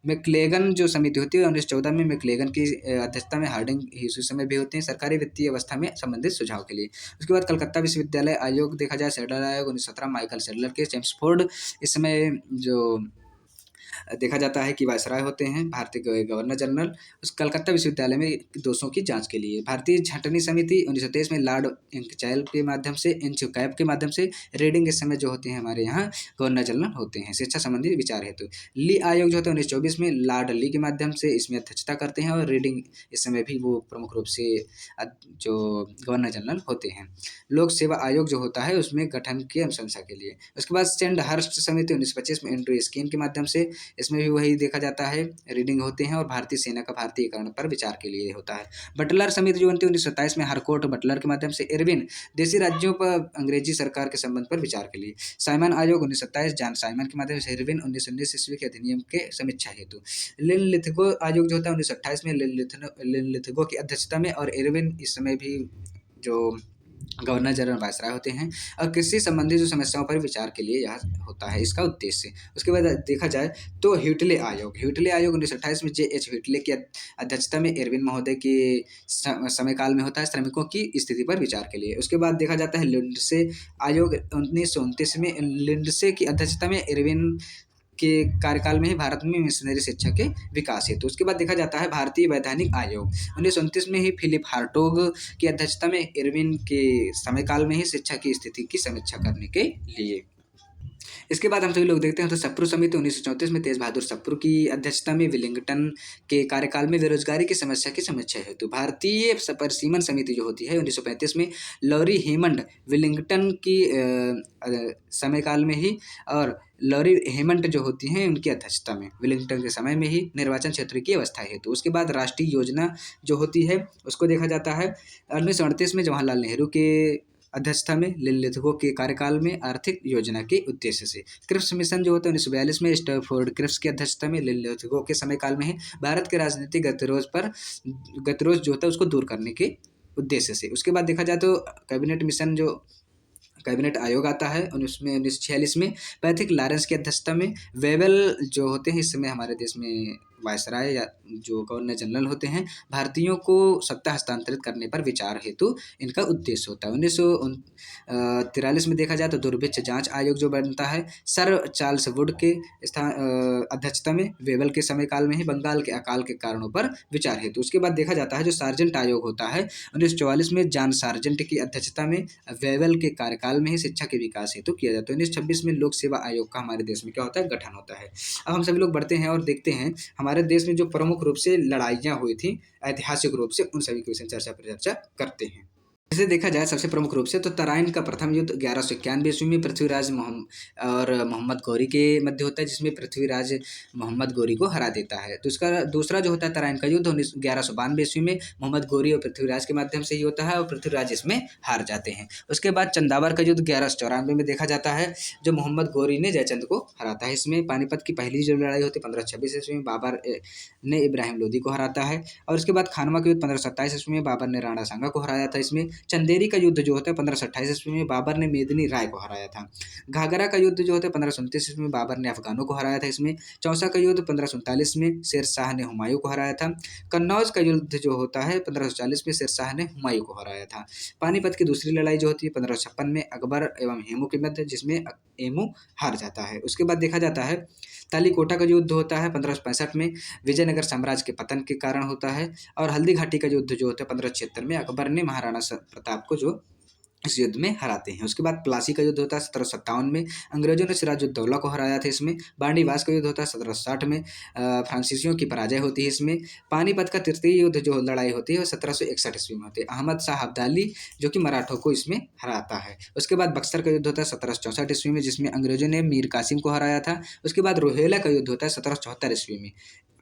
मैक्लेगन जो समिति होती है 1914 में। मैक्लेगन की अध्यक्षता में हार्डिंग ही उसी समय भी होते हैं सरकारी वित्तीय अवस्था में संबंधित सुझाव के लिए। उसके बाद कलकत्ता विश्वविद्यालय आयोग देखा जाए सैडलर आयोग 1917 माइकल सैडलर के। जेम्सफोर्ड इस समय जो देखा जाता है कि वायसराय होते हैं भारतीय गवर्नर जनरल। उस कलकत्ता विश्वविद्यालय में दोषों की जांच के लिए। भारतीय छंटनी समिति 1923 में लॉर्ड इंकचाइल के माध्यम से। इंचकैप के माध्यम से। रीडिंग इस समय जो होते हैं हमारे यहाँ गवर्नर जनरल होते हैं शिक्षा संबंधी विचार हेतु। ली आयोग जो होता है 1924 में लॉर्ड ली के माध्यम से इसमें अध्यक्षता करते हैं, और रीडिंग इस समय भी वो प्रमुख रूप से जो गवर्नर जनरल होते हैं। लोक सेवा आयोग जो होता है उसमें गठन की अनुशंसा के लिए। उसके बाद सेंडहर्स्ट समिति 1925 में एंड्रू स्कीन के माध्यम से। इसमें भी वही देखा जाता है रीडिंग होते हैं, और भारतीय सेना का भारतीयकरण पर विचार के लिए होता है। बटलर समिति जो बनती है 1927 में हरकोर्ट बटलर के माध्यम से। इरविन देशी राज्यों पर अंग्रेजी सरकार के संबंध पर विचार के लिए। साइमन आयोग 1927 जॉन साइमन के माध्यम से। इरविन 1919 ईस्वी के अधिनियम के समीक्षा हेतु। लिनलिथगो आयोग जो होता है 1928 में लिनलिथगो की अध्यक्षता में, और इरविन इस समय भी जो गवर्नर जनरल वायसराय होते हैं, और कृषि संबंधी जो समस्याओं पर विचार के लिए यह होता है इसका उद्देश्य। उसके बाद देखा जाए तो ह्यूटले आयोग 1928 में जे.एच. ह्यूटले की अध्यक्षता में इरविन महोदय के समयकाल में होता है श्रमिकों की स्थिति पर विचार के लिए। उसके बाद देखा जाता है लिंडसे आयोग 1929 में। लिंडसे की अध्यक्षता में इरविन के कार्यकाल में ही भारत में मिशनरी शिक्षा के विकास हेतु। उसके बाद देखा जाता है भारतीय वैधानिक आयोग 1929 में ही फिलिप हार्टोग की अध्यक्षता में इरविन के समयकाल में ही शिक्षा की स्थिति की समीक्षा करने के लिए। इसके बाद हम सभी लोग देखते हैं तो सप्रू समिति 1934 में तेज बहादुर सप्रू की अध्यक्षता में। विलिंगटन के कार्यकाल में बेरोजगारी की समस्या की समीक्षा हेतु। भारतीय परिसीमन समिति जो होती है 1935 में। लॉरी हेमंड विलिंगटन की समयकाल में ही, और लॉरी हेमंड जो होती हैं उनकी अध्यक्षता में विलिंगटन के समय में ही निर्वाचन क्षेत्र की अवस्था हेतु। उसके बाद राष्ट्रीय योजना जो होती है उसको देखा जाता है 1938 में जवाहरलाल नेहरू के अध्यक्षता में लिलिथगो के कार्यकाल में आर्थिक योजना के उद्देश्य से। क्रिप्स मिशन जो होता है 1942 में स्टैफोर्ड क्रिप्स की अध्यक्षता में लिलिथगो के समय काल में है, भारत के राजनीतिक गतिरोध जो होता है उसको दूर करने के उद्देश्य से। उसके बाद देखा जाए तो कैबिनेट मिशन जो कैबिनेट आयोग आता है उसमें 1946 में पैथिक लॉरेंस की अध्यक्षता में। वेबल जो होते हैं इस समय हमारे देश में वायसराय या जो गवर्नर जनरल होते हैं, भारतीयों को सत्ता हस्तांतरित करने पर विचार हेतु इनका उद्देश्य होता है। 1943 में देखा जाए तो दुर्भिक्ष जांच आयोग जो बनता है सर चार्ल्स वुड के अध्यक्षता में, वेबल के समय काल में ही बंगाल के अकाल के कारणों पर विचार हेतु। उसके बाद देखा जाता है जो सार्जेंट आयोग होता है 1944 में जॉन सार्जेंट की अध्यक्षता में, वेबल के कार्यकाल में ही शिक्षा के विकास हेतु किया जाता है। 1926 में लोक सेवा आयोग का हमारे देश में क्या होता है, गठन होता है। अब हम सभी लोग बढ़ते हैं और देखते हैं हमारे देश में जो प्रमुख रूप से लड़ाइयाँ हुई थी ऐतिहासिक रूप से, उन सभी के विषय में चर्चा करते हैं। इसे देखा जाए सबसे प्रमुख रूप से तो तराइन का प्रथम युद्ध 1191 ईस्वी में पृथ्वीराज और मोहम्मद गौरी के मध्य होता है, जिसमें पृथ्वीराज मोहम्मद गौरी को हरा देता है। तो इसका दूसरा जो होता है तराइन का युद्ध 1192 ईस्वी में मोहम्मद गौरी और पृथ्वीराज के माध्यम से ही होता है और पृथ्वीराज इसमें हार जाते हैं। उसके बाद चंदावर का युद्ध 1194 में देखा जाता है, जो मोहम्मद गौरी ने जयचंद को हराता है। इसमें पानीपत की पहली जो लड़ाई होती है 1526 ईस्वी में बाबर ने इब्राहिम लोदी को हराता है। और उसके बाद खानवा का युद्ध 1527 ईस्वी में बाबर ने राणा सांगा को हराया था। इसमें चंदेरी का युद्ध जो होता है 1528 ईस्वी में बाबर ने मेदिनी राय को हराया था। घाघरा का युद्ध जो होता है 1529 ईस्वी में बाबर ने अफगानों को हराया था। इसमें चौसा का युद्ध 1547 में शेर शाह ने हुमायूं को हराया था। कन्नौज का युद्ध जो होता है 1540 में शेर शाह ने हुमायूं को हराया था। पानीपत की दूसरी लड़ाई जो होती है 1556 में अकबर एवं हेमू के मध्य, जिसमें हेमू हार जाता है। उसके बाद देखा जाता है तालीकोटा का युद्ध होता है 1565 में, विजयनगर साम्राज्य के पतन के कारण होता है। और हल्दी घाटी का युद्ध जो होता है 1576 में, अकबर ने महाराणा प्रताप को जो इस युद्ध में हराते हैं। उसके बाद प्लासी का युद्ध होता है 1757 में, अंग्रेजों ने सिराजुद्दौला को हराया था। इसमें बांडीवास का युद्ध होता है 1760 में, फ्रांसीसियों की पराजय होती है। इसमें पानीपत का तृतीय युद्ध जो लड़ाई होती है वो 1761 ईस्वी में होती है, अहमद शाह अब्दाली जो कि मराठों को इसमें हराता है। उसके बाद बक्सर का युद्ध होता है 1764 ईस्वी में, जिसमें अंग्रेजों ने मीर कासिम को हराया था। उसके बाद रोहेला का युद्ध होता है 1774 ईस्वी में।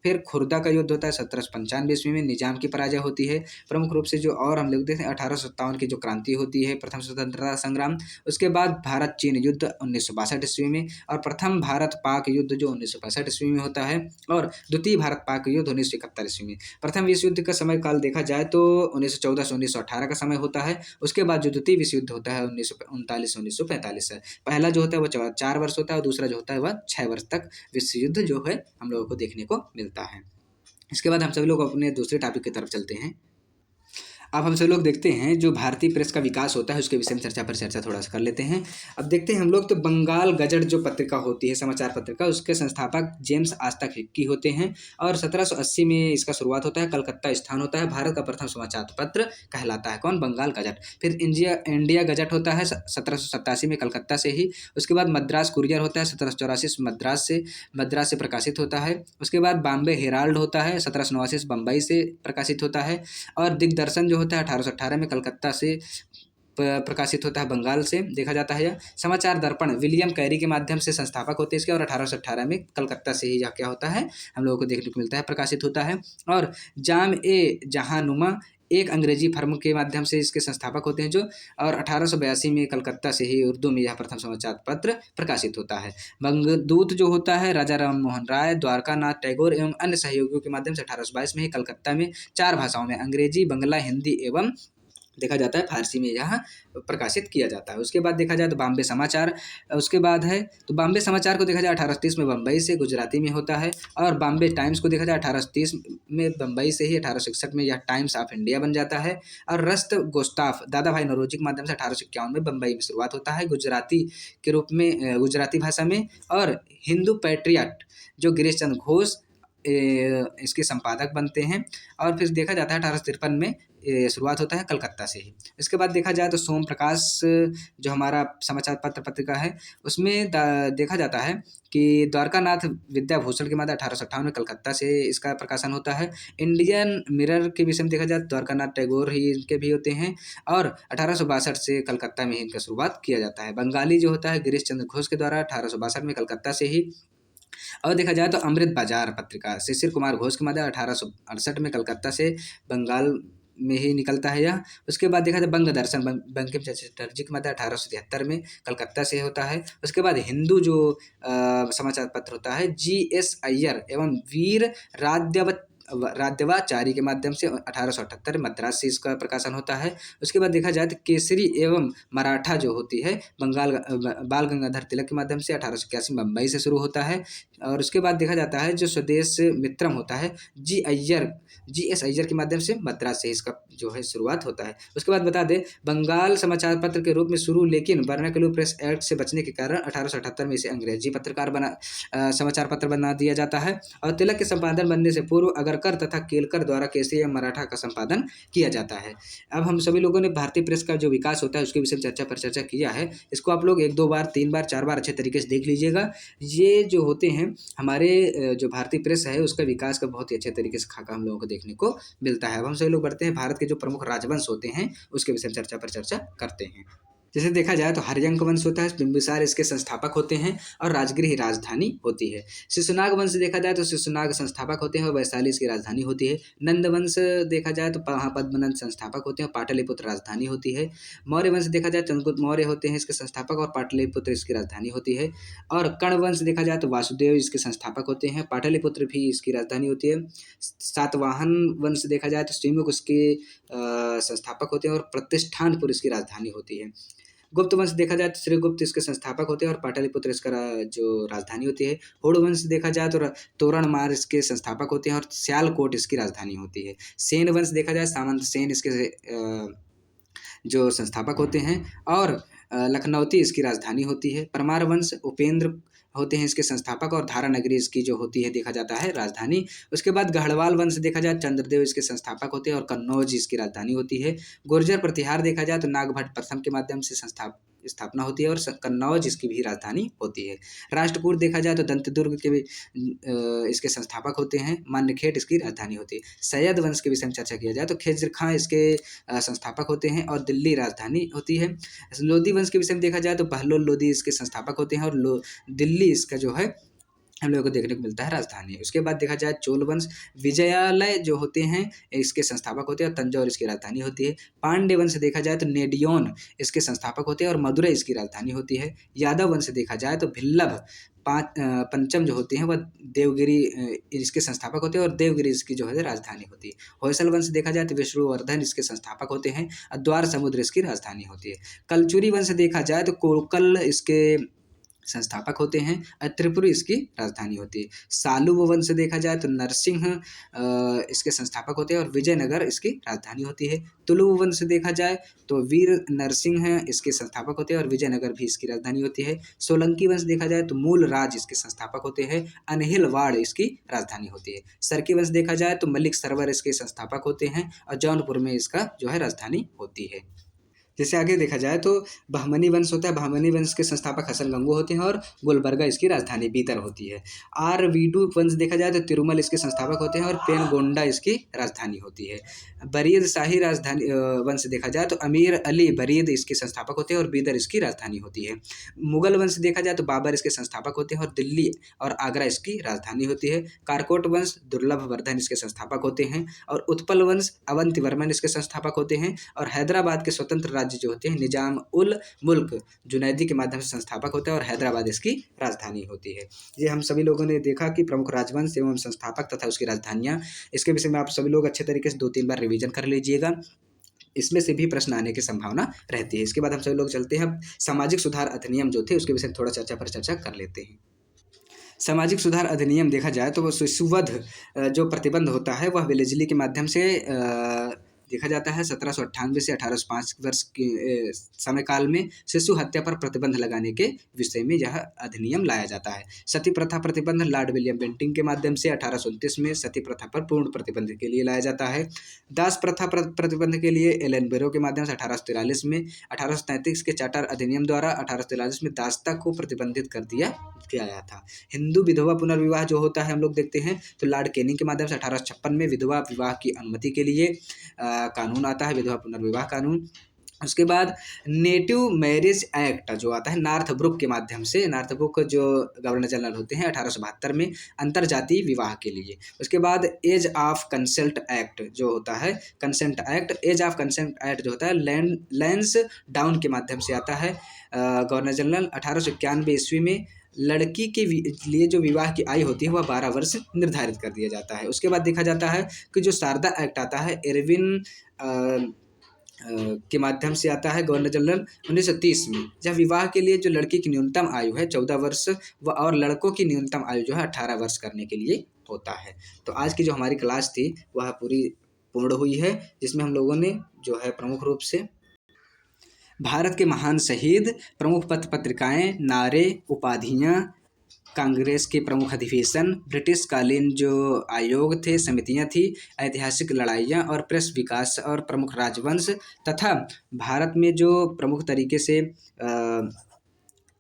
फिर खुर्दा का युद्ध होता है 1795 ईस्वी में, निजाम की पराजय होती है। प्रमुख रूप से जो और हम लोग देखते हैं 1857 की जो क्रांति होती है, प्रथम स्वतंत्रता संग्राम। उसके बाद भारत चीन युद्ध 1962 ईस्वी में, और प्रथम भारत पाक युद्ध जो 1965 ईस्वी में होता है, और द्वितीय भारत पाक युद्ध 1971 ईस्वी में। प्रथम विश्व युद्ध का समय काल देखा जाए तो 1914 से 1918 का समय होता है। उसके बाद जो द्वितीय विश्व युद्ध होता है 1939 से 1945 है। पहला जो होता है वो 4 वर्ष होता है और दूसरा जो होता है वह 6 वर्ष तक विश्व युद्ध जो है हम लोगों को देखने को मिलता है। इसके बाद हम सभी लोग अपने दूसरे टॉपिक की तरफ चलते हैं। अब हम सब लोग देखते हैं जो भारतीय प्रेस का विकास होता है उसके विषय में चर्चा थोड़ा सा कर लेते हैं। अब देखते हैं हम लोग तो बंगाल गजट जो पत्रिका होती है, समाचार पत्रिका, उसके संस्थापक जेम्स आस्ता हिक्की होते हैं और 1780 में इसका शुरुआत होता है। कलकत्ता स्थान होता है, भारत का प्रथम समाचार पत्र कहलाता है कौन, बंगाल गजट। फिर इंडिया गजट होता है 1787 में कलकत्ता से ही। उसके बाद मद्रास कुरियर होता है 1784 मद्रास से प्रकाशित होता है। उसके बाद बॉम्बे हेराल्ड होता है 1789 बम्बई से प्रकाशित होता है। और दिग्दर्शन होता है 1818 में कलकत्ता से प्रकाशित होता है, बंगाल से देखा जाता है। यह समाचार दर्पण विलियम कैरी के माध्यम से संस्थापक होते हैं इसके, और 1818 में कलकत्ता से ही यह क्या होता है हम लोगों को देखने को मिलता है, प्रकाशित होता है। और जाम ए जहानुमा एक अंग्रेजी फर्म के माध्यम से इसके संस्थापक होते हैं जो, और 1882 में कलकत्ता से ही उर्दू में यह प्रथम समाचार पत्र प्रकाशित होता है। बंगदूत जो होता है राजा राम मोहन राय, द्वारका नाथ टैगोर एवं अन्य सहयोगियों के माध्यम से 1822 में ही कलकत्ता में 4 भाषाओं में अंग्रेजी, बंगला, हिंदी एवं देखा जाता है फारसी में यह प्रकाशित किया जाता है। उसके बाद देखा जाए तो बॉम्बे समाचार, उसके बाद है तो बॉम्बे समाचार को देखा जाए 1830 में बम्बई से गुजराती में होता है। और बॉम्बे टाइम्स को देखा जाए 1830 में बम्बई से ही 1861 में यह टाइम्स ऑफ इंडिया बन जाता है। और रस्त गोस्ताफ दादा भाई नौरोजी के माध्यम से 1851 में बम्बई में शुरुआत होता है गुजराती के रूप में, गुजराती भाषा में। और हिंदू पैट्रियट जो गिरीश चंद्र घोष इसके संपादक बनते हैं। और फिर देखा जाता है 1853 में शुरुआत होता है कलकत्ता से ही। इसके बाद देखा जाए तो सोम प्रकाश जो हमारा समाचार पत्र पत्रिका है उसमें देखा जाता है कि द्वारका नाथ विद्याभूषण के माध्यम 1858 में कलकत्ता से इसका प्रकाशन होता है। इंडियन मिरर के विषय में देखा जाए द्वारका नाथ टैगोर ही इनके भी होते हैं, और 1862 से कलकत्ता में ही इनका शुरुआत किया जाता है। बंगाली जो होता है गिरीश चंद्र घोष के द्वारा 1862 में कलकत्ता से ही। और देखा जाए तो अमृत बाजार पत्रिका शिशिर कुमार घोष के माध्यम 1868 में कलकत्ता से बंगाल में ही निकलता है यह। उसके बाद देखा जाए बंग दर्शन बंकिम चटर्जी के मध्य 1873 में कलकत्ता से होता है। उसके बाद हिंदू जो समाचार पत्र होता है GS अय्यर एवं वीर राध्यवाचारी के माध्यम से 1878 मद्रास से इसका प्रकाशन होता है। उसके बाद देखा जाए तो केसरी एवं मराठा जो होती है बाल गंगाधर तिलक के माध्यम से 1881 मुंबई से शुरू होता है। और उसके बाद देखा जाता है जो स्वदेश मित्रम होता है GS अय्यर के माध्यम से मद्रास से इसका जो है शुरुआत होता है। उसके बाद बता दें बंगाल समाचार पत्र के रूप में शुरू, लेकिन वर्नाक्युलर प्रेस एक्ट से बचने के कारण 1878 में इसे अंग्रेजी समाचार पत्र बना दिया जाता है। और तिलक के संपादन बनने से पूर्व अगरकर तथा केलकर द्वारा केसरी एवं मराठा का संपादन किया जाता है। अब हम सभी लोगों ने भारतीय प्रेस का जो विकास होता है उसके विषय में चर्चा किया है। इसको आप लोग 1-2 बार 3 बार 4 बार अच्छे तरीके से देख लीजिएगा। ये जो होते हैं हमारे जो भारतीय प्रेस है उसका विकास का बहुत ही अच्छे तरीके से खाका हम लोगों को देखने को मिलता है। अब हम सभी लोग बढ़ते हैं भारत के जो प्रमुख राजवंश होते हैं उसके विषय में चर्चा करते हैं। जैसे देखा जाए तो हर्यंक वंश होता है, बिंबिसार इसके संस्थापक होते हैं और राजगृह राजधानी होती है। शिशुनाग वंश देखा जाए तो शिशुनाग संस्थापक होते हैं और वैशाली इसकी राजधानी होती है। नंद वंश देखा जाए तो पद्मनंद संस्थापक होते हैं और पाटलिपुत्र राजधानी होती है। मौर्य वंश देखा जाए चंद्रगुप्त मौर्य होते हैं इसके संस्थापक और पाटलिपुत्र इसकी राजधानी होती है। और कर्ण वंश देखा जाए तो वासुदेव इसके संस्थापक होते हैं, पाटलिपुत्र भी इसकी राजधानी होती है। सातवाहन वंश देखा जाए तो श्रीमुख उसके संस्थापक होते हैं और प्रतिष्ठानपुर इसकी राजधानी होती है। गुप्त वंश देखा जाए तो श्रीगुप्त इसके संस्थापक होते हैं और पाटलिपुत्र इसका जो राजधानी होती है। होड़ वंश देखा जाए तो तोरणमार इसके संस्थापक होते हैं और सियालकोट इसकी राजधानी होती है। सेन वंश देखा जाए सामंत सेन इसके जो संस्थापक होते हैं और लखनौती इसकी राजधानी होती है। परमार वंश उपेंद्र होते हैं इसके संस्थापक और धारा नगरी इसकी जो होती है देखा जाता है राजधानी। उसके बाद गढ़वाल वंश देखा जाए चंद्रदेव इसके संस्थापक होते हैं और कन्नौज इसकी राजधानी होती है। गुर्जर प्रतिहार देखा जाए तो नागभट्ट प्रथम के माध्यम से स्थापना होती है और कन्नौज इसकी भी राजधानी होती है। राष्ट्रकूट देखा जाए तो दंतदुर्ग के भी इसके संस्थापक होते हैं, मान्यखेट इसकी राजधानी होती है। सैयद वंश के विषय में चर्चा किया जाए तो खिज्र खां इसके संस्थापक होते हैं और दिल्ली राजधानी होती है। लोधी वंश के विषय में देखा जाए तो बहलोल लोधी इसके संस्थापक होते हैं और दिल्ली इसका जो है हम लोगों को देखने को मिलता है राजधानी। उसके बाद देखा जाए चोल वंश विजयालय जो होते हैं इसके संस्थापक होते हैं और तंजौर इसकी राजधानी होती है। पांड्य वंश देखा जाए तो नेडियोन इसके संस्थापक होते हैं और मदुरई इसकी राजधानी होती है। यादव वंश देखा जाए तो भिल्लभ पंचम जो होते हैं वह देवगिरी इसके संस्थापक होते हैं और देवगिरी इसकी जो है राजधानी होती है। होयसल वंश देखा जाए तो विष्णुवर्धन इसके संस्थापक होते हैं और द्वार समुद्र इसकी राजधानी होती है। कलचुरी वंश देखा जाए तो कोरकल इसके संस्थापक होते हैं और त्रिपुरी इसकी राजधानी होती है। सालुव वंश देखा जाए तो नरसिंह इसके संस्थापक होते हैं और विजयनगर इसकी राजधानी होती है। तुलुव वंश देखा जाए तो वीर नरसिंह इसके संस्थापक होते हैं और विजयनगर भी इसकी राजधानी होती है। सोलंकी वंश देखा जाए तो मूल राज इसके संस्थापक होते हैं, अनहिलवाड़ इसकी राजधानी होती है। सरकी वंश देखा जाए तो मलिक सरवर इसके संस्थापक होते हैं और जौनपुर में इसका जो है राजधानी होती है। जैसे आगे देखा जाए तो बहमनी वंश होता है, बहमनी वंश के संस्थापक हसन गंगू होते हैं और गुलबर्गा इसकी राजधानी बीदर होती है। आरवीडू वंश देखा जाए तो तिरुमल इसके संस्थापक होते हैं और पेनगोंडा इसकी राजधानी होती है। बरीद शाही राजधानी वंश देखा जाए तो अमीर अली बरीद इसके संस्थापक होते हैं और बीदर इसकी राजधानी होती है। मुगल वंश देखा जाए तो बाबर इसके संस्थापक होते हैं और दिल्ली और आगरा इसकी राजधानी होती है। कारकोट वंश दुर्लभ वर्धन इसके संस्थापक होते हैं और उत्पल वंश अवंती वर्मन इसके संस्थापक होते हैं और हैदराबाद के स्वतंत्र राज्य जो होते हैं निजाम उल मुल्क जुनैदी के माध्यम से संस्थापक होता है और हैदराबाद इसकी राजधानी होती है। ये हम सभी लोगों ने देखा कि प्रमुख राजवंश एवं संस्थापक तथा उसकी राजधानियाँ, इसके विषय में आप सभी लोग अच्छे तरीके से 2-3 बार रिवीजन कर लीजिएगा, इसमें से भी प्रश्न आने की संभावना रहती है। इसके बाद हम सभी लोग चलते हैं सामाजिक सुधार अधिनियम जो थे उसके विषय में थोड़ा चर्चा कर लेते हैं। सामाजिक सुधार अधिनियम देखा जाए तो वह शिशुवध जो प्रतिबंध होता है वह वेलेजली के माध्यम से देखा जाता है। 1798 से 1805 वर्ष के समयकाल में शिशु हत्या पर प्रतिबंध लगाने के विषय में यह अधिनियम लाया जाता है। सती प्रथा प्रतिबंध लॉर्ड विलियम बेंटिंग के माध्यम से 1829 में सती प्रथा पर पूर्ण प्रतिबंध के लिए लाया जाता है। दास प्रथा प्रतिबंध के लिए एलन बेरो के माध्यम से 1843 में, 1833 के चार्टर अधिनियम द्वारा 1843 में दासता को प्रतिबंधित कर दिया गया था। हिंदू विधवा पुनर्विवाह जो होता है हम लोग देखते हैं तो लॉर्ड कैनिंग के माध्यम से 1856 में विधवा विवाह की अनुमति के लिए कानून आता है, विधवा पुनर्विवाह कानून। उसके बाद नेटिव मैरिज एक्ट जो आता है नॉर्थब्रुक के माध्यम से, नॉर्थब्रुक जो गवर्नर जनरल होते हैं 1872 में, अंतरजातीय विवाह के लिए। उसके बाद एज ऑफ कंसेंट एक्ट जो होता है, consent act, age of consent act जो होता है लैंस डाउन के माध्यम से आता है। गवर्नर जनरल 1891 ईस्वी में लड़की के लिए जो विवाह की आयु होती है वह 12 वर्ष निर्धारित कर दिया जाता है। उसके बाद देखा जाता है कि जो शारदा एक्ट आता है एरविन के माध्यम से आता है गवर्नर जनरल 1930 में, जब विवाह के लिए जो लड़की की न्यूनतम आयु है 14 वर्ष और लड़कों की न्यूनतम आयु जो है 18 वर्ष करने के लिए होता है। तो आज की जो हमारी क्लास थी वह पूरी पूर्ण हुई है, जिसमें हम लोगों ने जो है प्रमुख रूप से भारत के महान शहीद, प्रमुख पत्र पत्रिकाएं, नारे, उपाधियां, कांग्रेस के प्रमुख अधिवेशन, ब्रिटिशकालीन जो आयोग थे, समितियां थी, ऐतिहासिक लड़ाइयाँ और प्रेस विकास और प्रमुख राजवंश, तथा भारत में जो प्रमुख तरीके से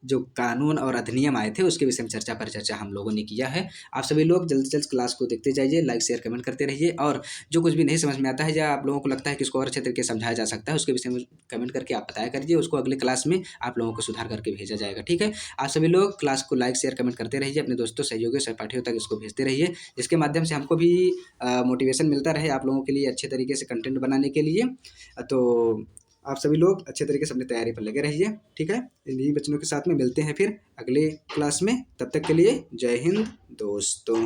जो कानून और अधिनियम आए थे उसके विषय में चर्चा हम लोगों ने किया है। आप सभी लोग जल्द से जल्द क्लास को देखते जाइए, लाइक शेयर कमेंट करते रहिए, और जो कुछ भी नहीं समझ में आता है या आप लोगों को लगता है कि इसको और अच्छे तरीके से समझाया जा सकता है उसके विषय में कमेंट करके आप बताया करिए, उसको अगले क्लास में आप लोगों को सुधार करके भेजा जाएगा। ठीक है, आप सभी लोग क्लास को लाइक शेयर कमेंट करते रहिए, अपने दोस्तों, सहयोगियों, सहपाठियों तक इसको भेजते रहिए, जिसके माध्यम से हमको भी मोटिवेशन मिलता रहे आप लोगों के लिए अच्छे तरीके से कंटेंट बनाने के लिए। तो आप सभी लोग अच्छे तरीके से अपनी तैयारी पर लगे रहिए। ठीक है, इन्हीं बच्चों के साथ में मिलते हैं फिर अगले क्लास में। तब तक के लिए जय हिंद दोस्तों।